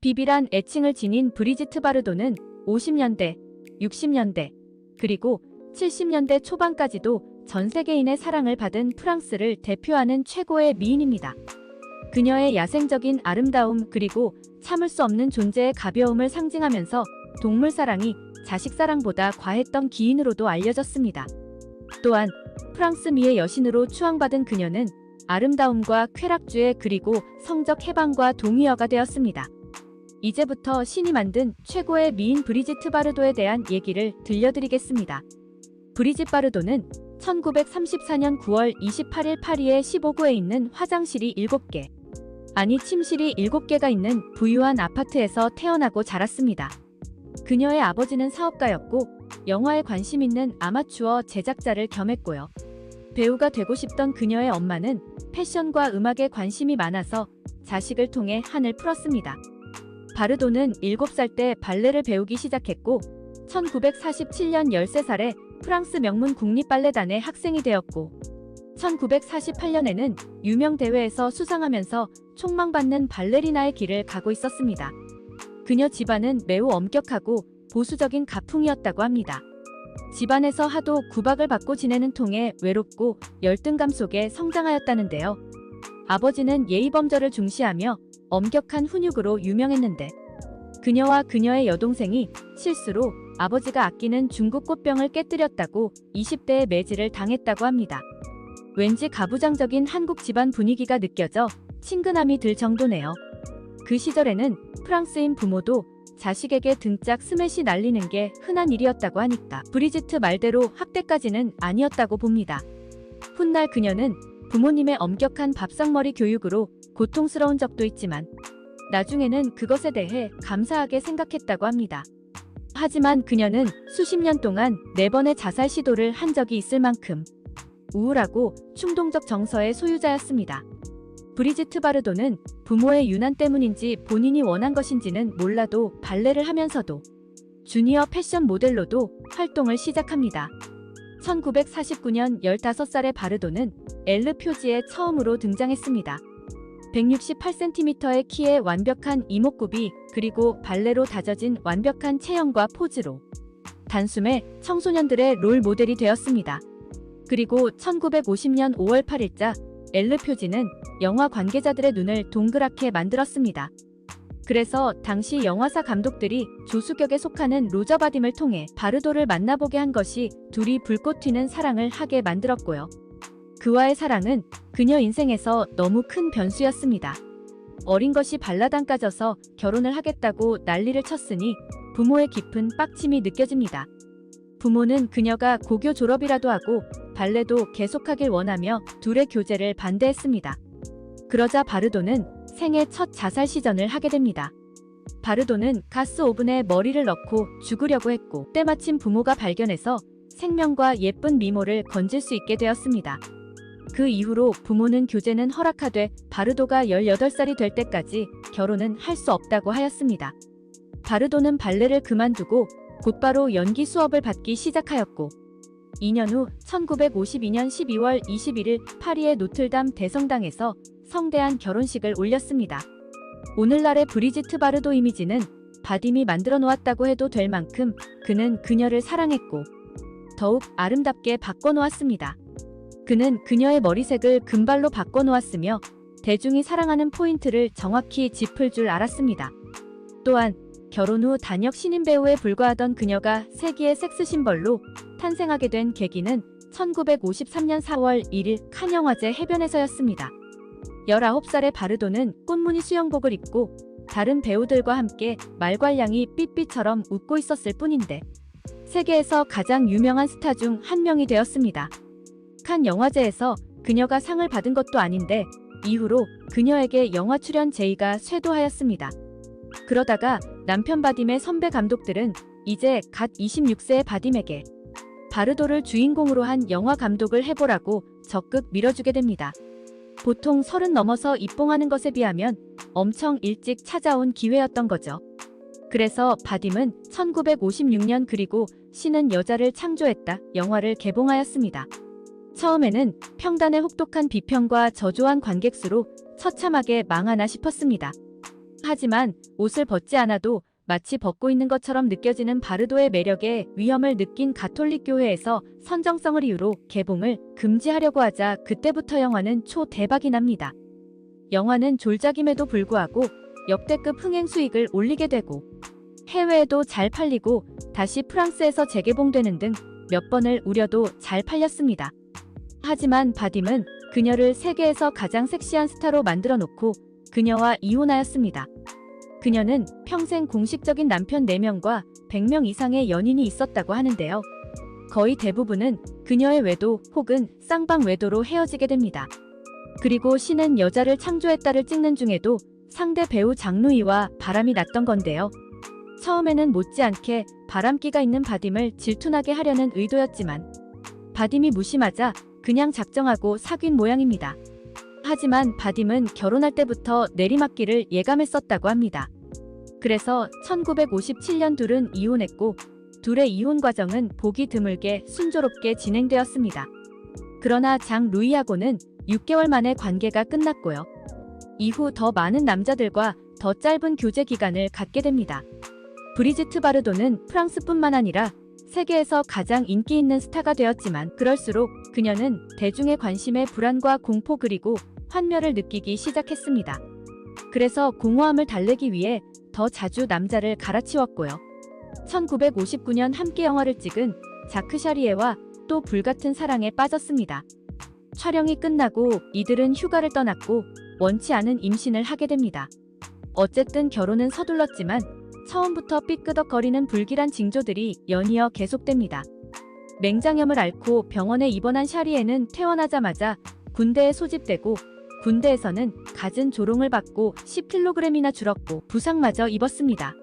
비비란 애칭을 지닌 브리지트 바르도는 50년대, 60년대, 그리고 70년대 초반까지도 전 세계인의 사랑을 받은 프랑스를 대표하는 최고의 미인입니다. 그녀의 야생적인 아름다움 그리고 참을 수 없는 존재의 가벼움을 상징하면서 동물 사랑이 자식 사랑보다 과했던 기인으로도 알려졌습니다. 또한 프랑스 미의 여신으로 추앙받은 그녀는 아름다움과 쾌락주의 그리고 성적 해방과 동의어가 되었습니다. 이제부터 신이 만든 최고의 미인 브리지트 바르도에 대한 얘기를 들려드리겠습니다. 브리짓 바르도는 1934년 9월 28일 파리의 15구에 있는 화장실이 7개, 아니 침실이 7개가 있는 부유한 아파트에서 태어나고 자랐습니다. 그녀의 아버지는 사업가였고 영화에 관심 있는 아마추어 제작자를 겸했고요. 배우가 되고 싶던 그녀의 엄마는 패션과 음악에 관심이 많아서 자식을 통해 한을 풀었습니다. 바르도는 7살 때 발레를 배우기 시작했고 1947년 13살에 프랑스 명문 국립발레단의 학생이 되었고 1948년에는 유명 대회에서 수상하면서 촉망받는 발레리나의 길을 가고 있었습니다. 그녀 집안은 매우 엄격하고 보수적인 가풍이었다고 합니다. 집안에서 하도 구박을 받고 지내는 통에 외롭고 열등감 속에 성장하였다는데요. 아버지는 예의범절을 중시하며 엄격한 훈육으로 유명했는데 그녀와 그녀의 여동생이 실수로 아버지가 아끼는 중국 꽃병을 깨뜨렸다고 20대의 매질을 당했다고 합니다. 왠지 가부장적인 한국 집안 분위기가 느껴져 친근함이 들 정도네요. 그 시절에는 프랑스인 부모도 자식에게 등짝 스매시 날리는 게 흔한 일이었다고 하니까 브리지트 말대로 학대까지는 아니었다고 봅니다. 훗날 그녀는 부모님의 엄격한 밥상머리 교육으로 고통스러운 적도 있지만 나중에는 그것에 대해 감사하게 생각했다고 합니다. 하지만 그녀는 수십 년 동안 4번의 자살 시도를 한 적이 있을 만큼 우울하고 충동적 정서의 소유자였습니다. 브리지트 바르도는 부모의 유난 때문인지 본인이 원한 것인지는 몰라도 발레를 하면서도 주니어 패션 모델로도 활동을 시작합니다. 1949년 15살의 바르도는 엘르 표지에 처음으로 등장했습니다. 168cm의 키에 완벽한 이목구비 그리고 발레로 다져진 완벽한 체형과 포즈로 단숨에 청소년들의 롤 모델이 되었습니다. 그리고 1950년 5월 8일자 엘르 표지는 영화 관계자들의 눈을 동그랗게 만들었습니다. 그래서 당시 영화사 감독들이 조수격에 속하는 로저 바딤을 통해 바르도를 만나보게 한 것이 둘이 불꽃 튀는 사랑을 하게 만들었고요. 그와의 사랑은 그녀 인생에서 너무 큰 변수였습니다. 어린 것이 발라당 까져서 결혼을 하겠다고 난리를 쳤으니 부모의 깊은 빡침이 느껴집니다. 부모는 그녀가 고교 졸업이라도 하고 발레도 계속하길 원하며 둘의 교제를 반대했습니다. 그러자 바르도는 생애 첫 자살 시전을 하게 됩니다. 바르도는 가스 오븐에 머리를 넣고 죽으려고 했고 때마침 부모가 발견해서 생명과 예쁜 미모를 건질 수 있게 되었습니다. 그 이후로 부모는 교제는 허락하되 바르도가 18살이 될 때까지 결혼은 할 수 없다고 하였습니다. 바르도는 발레를 그만두고 곧바로 연기 수업을 받기 시작하였고 2년 후 1952년 12월 21일 파리의 노틀담 대성당에서 성대한 결혼식을 올렸습니다. 오늘날의 브리지트 바르도 이미지는 바딤이 만들어 놓았다고 해도 될 만큼 그는 그녀를 사랑했고 더욱 아름답게 바꿔놓았습니다. 그는 그녀의 머리색을 금발로 바꿔놓았으며 대중이 사랑하는 포인트를 정확히 짚을 줄 알았습니다. 또한 결혼 후 단역 신인 배우에 불과하던 그녀가 세기의 섹스 심벌로 탄생하게 된 계기는 1953년 4월 1일 칸 영화제 해변에서였습니다. 19살의 바르도는 꽃무늬 수영복을 입고 다른 배우들과 함께 말괄량이 삐삐처럼 웃고 있었을 뿐인데 세계에서 가장 유명한 스타 중 한 명이 되었습니다. 칸 영화제에서 그녀가 상을 받은 것도 아닌데 이후로 그녀에게 영화 출연 제의가 쇄도하였습니다. 그러다가 남편 바딤의 선배 감독들은 이제 갓 26세의 바딤에게 바르도를 주인공으로 한 영화 감독을 해보라고 적극 밀어주게 됩니다. 보통 30 넘어서 입봉하는 것에 비하면 엄청 일찍 찾아온 기회였던 거죠. 그래서 바딤은 1956년 그리고 신은 여자를 창조했다 영화를 개봉하였습니다. 처음에는 평단의 혹독한 비평과 저조한 관객 수로 처참하게 망하나 싶었습니다. 하지만 옷을 벗지 않아도 마치 벗고 있는 것처럼 느껴지는 바르도의 매력에 위험을 느낀 가톨릭 교회에서 선정성을 이유로 개봉을 금지하려고 하자 그때부터 영화는 초대박이 납니다. 영화는 졸작임에도 불구하고 역대급 흥행 수익을 올리게 되고 해외에도 잘 팔리고 다시 프랑스에서 재개봉되는 등 몇 번을 우려도 잘 팔렸습니다. 하지만 바딤은 그녀를 세계에서 가장 섹시한 스타로 만들어 놓고 그녀와 이혼하였습니다. 그녀는 평생 공식적인 남편 4명과 100명 이상의 연인이 있었다고 하는데요. 거의 대부분은 그녀의 외도 혹은 쌍방 외도로 헤어지게 됩니다. 그리고 신은 여자를 창조했다를 찍는 중에도 상대 배우 장루이와 바람이 났던 건데요. 처음에는 못지않게 바람기가 있는 바딤을 질투나게 하려는 의도였지만 바딤이 무심하자 그냥 작정하고 사귄 모양입니다. 하지만 바딤은 결혼할 때부터 내리막길을 예감했었다고 합니다. 그래서 1957년 둘은 이혼했고 둘의 이혼 과정은 보기 드물게 순조롭게 진행되었습니다. 그러나 장 루이하고는 6개월 만에 관계가 끝났고요. 이후 더 많은 남자들과 더 짧은 교제 기간을 갖게 됩니다. 브리지트 바르도는 프랑스뿐만 아니라 세계에서 가장 인기 있는 스타가 되었지만 그럴수록 그녀는 대중의 관심에 불안과 공포 그리고 환멸을 느끼기 시작했습니다. 그래서 공허함을 달래기 위해 더 자주 남자를 갈아치웠고요. 1959년 함께 영화를 찍은 자크 샤리에와 또 불같은 사랑에 빠졌습니다. 촬영이 끝나고 이들은 휴가를 떠났고 원치 않은 임신을 하게 됩니다. 어쨌든 결혼은 서둘렀지만 처음부터 삐끄덕거리는 불길한 징조들이 연이어 계속됩니다. 맹장염을 앓고 병원에 입원한 샤리에는 퇴원하자마자 군대에 소집되고 군대에서는 갖은 조롱을 받고 10kg이나 줄었고 부상마저 입었습니다.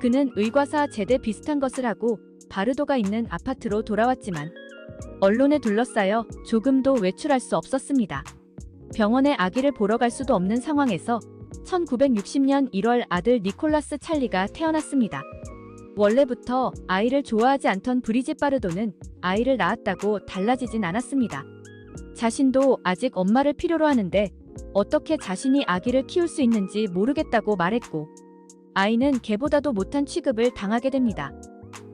그는 의과사 제대 비슷한 것을 하고 바르도가 있는 아파트로 돌아왔지만 언론에 둘러싸여 조금도 외출할 수 없었습니다. 병원에 아기를 보러 갈 수도 없는 상황에서 1960년 1월 아들 니콜라스 찰리가 태어났습니다. 원래부터 아이를 좋아하지 않던 브리짓 바르도는 아이를 낳았다고 달라지진 않았습니다. 자신도 아직 엄마를 필요로 하는데 어떻게 자신이 아기를 키울 수 있는지 모르겠다고 말했고 아이는 개보다도 못한 취급을 당하게 됩니다.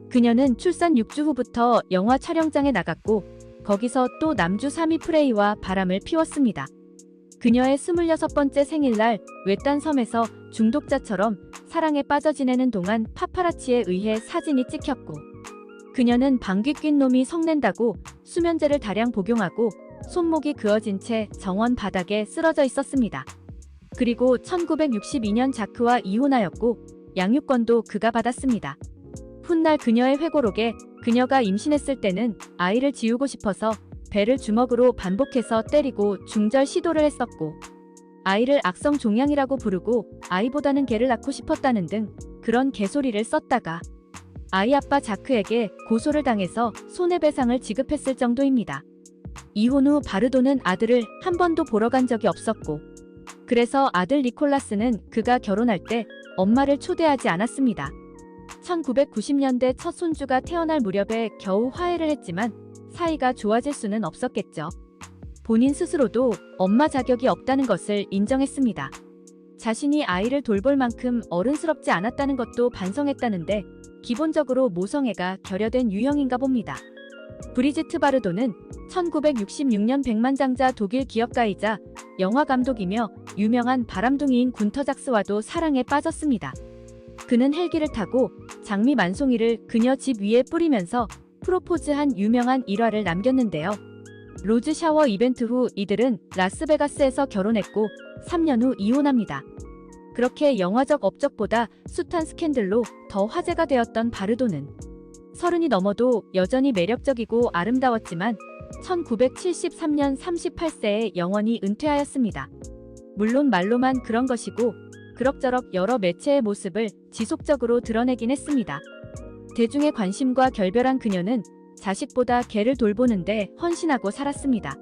그녀는 출산 6주 후부터 영화 촬영장에 나갔고 거기서 또 남주 3위 프레이와 바람을 피웠습니다. 그녀의 26번째 생일날 외딴 섬에서 중독자처럼 사랑에 빠져 지내는 동안 파파라치에 의해 사진이 찍혔고 그녀는 방귀 낀 놈이 성낸다고 수면제를 다량 복용하고 손목이 그어진 채 정원 바닥에 쓰러져 있었습니다. 그리고 1962년 자크와 이혼하였고 양육권도 그가 받았습니다. 훗날 그녀의 회고록에 그녀가 임신했을 때는 아이를 지우고 싶어서 배를 주먹으로 반복해서 때리고 중절 시도를 했었고 아이를 악성 종양이라고 부르고 아이보다는 개를 낳고 싶었다는 등 그런 개소리를 썼다가 아이 아빠 자크에게 고소를 당해서 손해배상을 지급했을 정도입니다. 이혼 후 바르도는 아들을 한 번도 보러 간 적이 없었고 그래서 아들 니콜라스는 그가 결혼할 때 엄마를 초대하지 않았습니다. 1990년대 첫 손주가 태어날 무렵에 겨우 화해를 했지만 사이가 좋아질 수는 없었겠죠. 본인 스스로도 엄마 자격이 없다는 것을 인정했습니다. 자신이 아이를 돌볼 만큼 어른스럽지 않았다는 것도 반성했다는데 기본적으로 모성애가 결여된 유형인가 봅니다. 브리지트 바르도는 1966년 백만장자 독일 기업가이자 영화 감독이며 유명한 바람둥이인 군터 작스와도 사랑에 빠졌습니다. 그는 헬기를 타고 장미 만송이를 그녀 집 위에 뿌리면서 프로포즈한 유명한 일화를 남겼는데요. 로즈 샤워 이벤트 후 이들은 라스베가스에서 결혼했고 3년 후 이혼합니다. 그렇게 영화적 업적보다 숱한 스캔들로 더 화제가 되었던 바르도는 30이 넘어도 여전히 매력적이고 아름다웠지만 1973년 38세에 영원히 은퇴하였습니다. 물론 말로만 그런 것이고 그럭저럭 여러 매체의 모습을 지속적으로 드러내긴 했습니다. 대중의 관심과 결별한 그녀는 자식보다 개를 돌보는데 헌신하고 살았습니다.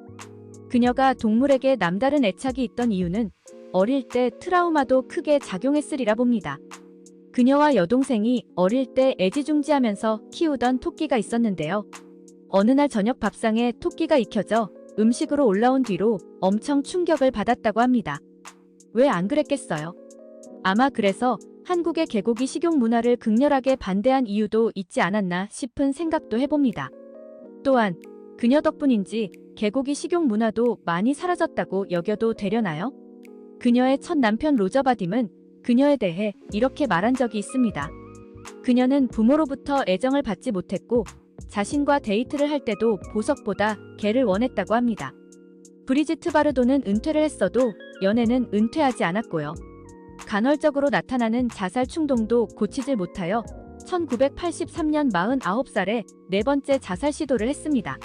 그녀가 동물에게 남다른 애착이 있던 이유는 어릴 때 트라우마도 크게 작용했으리라 봅니다. 그녀와 여동생이 어릴 때 애지중지하면서 키우던 토끼가 있었는데요. 어느 날 저녁 밥상에 토끼가 익혀져 음식으로 올라온 뒤로 엄청 충격을 받았다고 합니다. 왜 안 그랬겠어요? 아마 그래서 한국의 개고기 식용 문화를 극렬하게 반대한 이유도 있지 않았나 싶은 생각도 해봅니다. 또한 그녀 덕분인지 개고기 식용 문화도 많이 사라졌다고 여겨도 되려나요? 그녀의 첫 남편 로저 바딤은 그녀에 대해 이렇게 말한 적이 있습니다. 그녀는 부모로부터 애정을 받지 못했고 자신과 데이트를 할 때도 보석보다 개를 원했다고 합니다. 브리지트 바르도는 은퇴를 했어도 연애는 은퇴하지 않았고요. 간헐적으로 나타나는 자살 충동도 고치질 못하여 1983년 49살에 네 번째 자살 시도를 했습니다.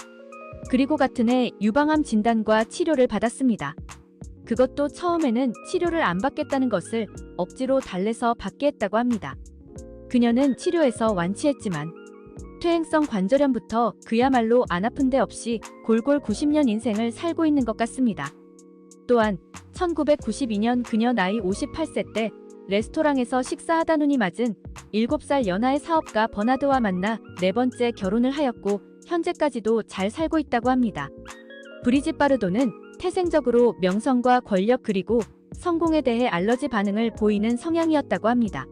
그리고 같은 해 유방암 진단과 치료를 받았습니다. 그것도 처음에는 치료를 안 받겠다는 것을 억지로 달래서 받게 했다고 합니다. 그녀는 치료에서 완치했지만 퇴행성 관절염부터 그야말로 안 아픈 데 없이 골골 90년 인생을 살고 있는 것 같습니다. 또한 1992년 그녀 나이 58세 때 레스토랑에서 식사하다 눈이 맞은 7살 연하의 사업가 버나드와 만나 네 번째 결혼을 하였고 현재까지도 잘 살고 있다고 합니다. 브리짓 바르도는 태생적으로 명성과 권력 그리고 성공에 대해 알러지 반응을 보이는 성향이었다고 합니다.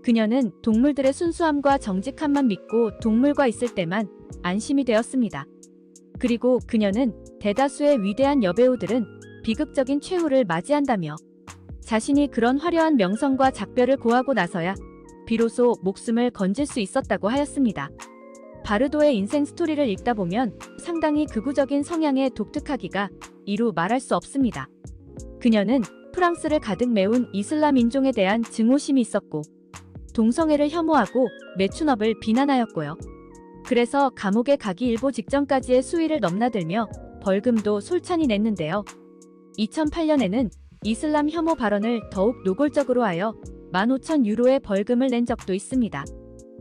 그녀는 동물들의 순수함과 정직함만 믿고 동물과 있을 때만 안심이 되었습니다. 그리고 그녀는 대다수의 위대한 여배우들은 비극적인 최후를 맞이한다며 자신이 그런 화려한 명성과 작별을 고하고 나서야 비로소 목숨을 건질 수 있었다고 하였습니다. 바르도의 인생 스토리를 읽다 보면 상당히 극우적인 성향의 독특하기가 이루 말할 수 없습니다. 그녀는 프랑스를 가득 메운 이슬람 인종에 대한 증오심이 있었고 동성애를 혐오하고 매춘업을 비난하였고요. 그래서 감옥에 가기 일보 직전까지의 수위를 넘나들며 벌금도 솔찬히 냈는데요. 2008년에는 이슬람 혐오 발언을 더욱 노골적으로 하여 15,000유로의 벌금을 낸 적도 있습니다.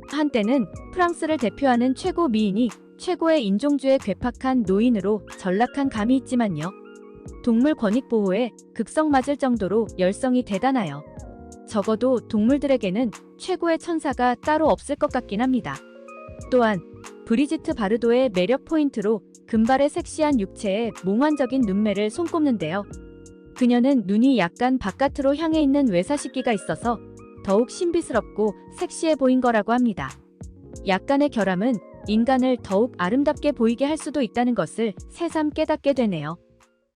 한때는 프랑스를 대표하는 최고 미인이 최고의 인종주의 괴팍한 노인으로 전락한 감이 있지만요. 동물 권익 보호에 극성맞을 정도로 열성이 대단하여 적어도 동물들에게는 최고의 천사가 따로 없을 것 같긴 합니다. 또한 브리지트 바르도의 매력 포인트로 금발의 섹시한 육체에 몽환적인 눈매를 손꼽는데요. 그녀는 눈이 약간 바깥으로 향해 있는 외사식기가 있어서 더욱 신비스럽고 섹시해 보인 거라고 합니다. 약간의 결함은 인간을 더욱 아름답게 보이게 할 수도 있다는 것을 새삼 깨닫게 되네요.